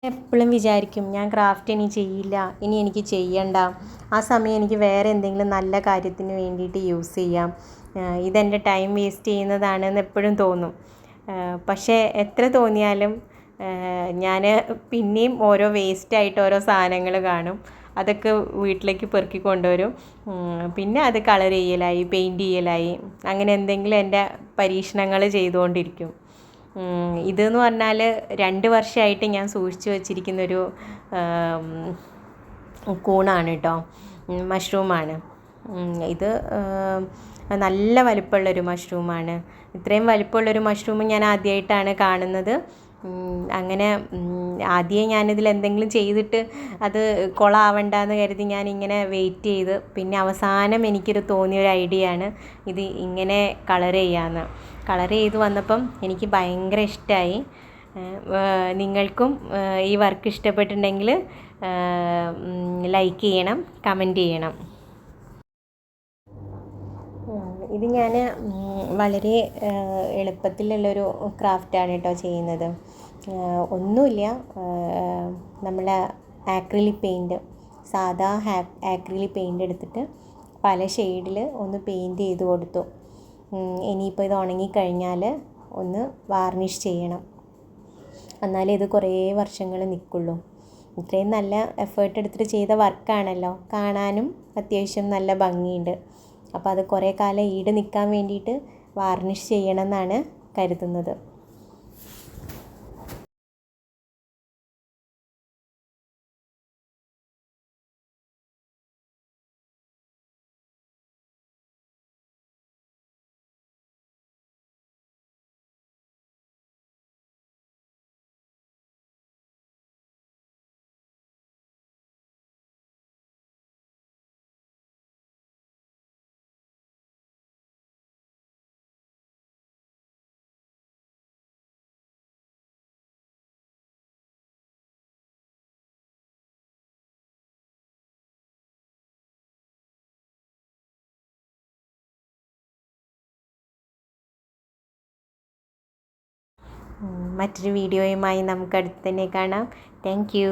എപ്പോഴും വിചാരിക്കും ഞാൻ ക്രാഫ്റ്റ് ഇനി ചെയ്യില്ല, ഇനി എനിക്ക് ചെയ്യണ്ട, ആ സമയം എനിക്ക് വേറെ എന്തെങ്കിലും നല്ല കാര്യത്തിന് വേണ്ടിയിട്ട് യൂസ് ചെയ്യാം, ഇതെൻ്റെ ടൈം വേസ്റ്റ് ചെയ്യുന്നതാണെന്ന് എപ്പോഴും തോന്നും. പക്ഷേ എത്ര തോന്നിയാലും ഞാൻ പിന്നെയും ഓരോ വേസ്റ്റായിട്ട് ഓരോ സാധനങ്ങൾ കാണും, അതൊക്കെ വീട്ടിലേക്ക് പെറുക്കി കൊണ്ടുവരും. പിന്നെ അത് കളർ ചെയ്യലായി, പെയിൻറ്റ് ചെയ്യലായി, അങ്ങനെ എന്തെങ്കിലും എൻ്റെ പരീക്ഷണങ്ങൾ ചെയ്തുകൊണ്ടിരിക്കും. ഇതെന്ന് പറഞ്ഞാൽ 2 വർഷമായിട്ട് ഞാൻ സൂക്ഷിച്ചു വച്ചിരിക്കുന്നൊരു കൂണാണ് കേട്ടോ, മഷ്റൂമാണ്. ഇത് നല്ല വലിപ്പമുള്ളൊരു മഷ്റൂമാണ്. ഇത്രയും വലിപ്പമുള്ളൊരു മഷ്റൂം ഞാൻ ആദ്യമായിട്ടാണ് കാണുന്നത്. അങ്ങനെ ആദ്യമേ ഞാനിതിൽ എന്തെങ്കിലും ചെയ്തിട്ട് അത് കൊളാവണ്ടെന്ന് കരുതി ഞാനിങ്ങനെ വെയിറ്റ് ചെയ്ത്, പിന്നെ അവസാനം എനിക്കൊരു തോന്നിയൊരു ഐഡിയ ആണ് ഇത് ഇങ്ങനെ കളർ ചെയ്യാമെന്ന്. കളർ ചെയ്ത് വന്നപ്പം എനിക്ക് ഭയങ്കര ഇഷ്ടമായി. നിങ്ങൾക്കും ഈ വർക്ക് ഇഷ്ടപ്പെട്ടിട്ടുണ്ടെങ്കിൽ ലൈക്ക് ചെയ്യണം, കമൻറ്റ് ചെയ്യണം. ഇത് ഞാൻ വളരെ എളുപ്പത്തിലുള്ളൊരു ക്രാഫ്റ്റാണ് കേട്ടോ ചെയ്യുന്നത്. ഒന്നുമില്ല, നമ്മളെ ആക്രിലിക് പെയിൻറ്റ്, സാധാ ആക്രിലിക് പെയിൻറ്റ് എടുത്തിട്ട് പല ഷെയ്ഡിൽ ഒന്ന് പെയിൻറ്റ് ചെയ്ത് കൊടുത്തു. ഇനിയിപ്പോൾ ഇത് ഉണങ്ങിക്കഴിഞ്ഞാൽ ഒന്ന് വാർണിഷ് ചെയ്യണം, എന്നാലേ ഇത് കുറേ വർഷങ്ങൾ നിൽക്കുള്ളൂ. ഇത്രയും നല്ല എഫേർട്ട് എടുത്തിട്ട് ചെയ്ത വർക്കാണല്ലോ, കാണാനും അത്യാവശ്യം നല്ല ഭംഗിയുണ്ട്. അപ്പോൾ അത് കുറേ കാലം ഈട് നിൽക്കാൻ വേണ്ടിയിട്ട് വാർണിഷ് ചെയ്യണം എന്നാണ് കരുതുന്നത്. മറ്റൊരു വീഡിയോയുമായി നമുക്ക് അടുത്ത് തന്നെ കാണാം. Thank you.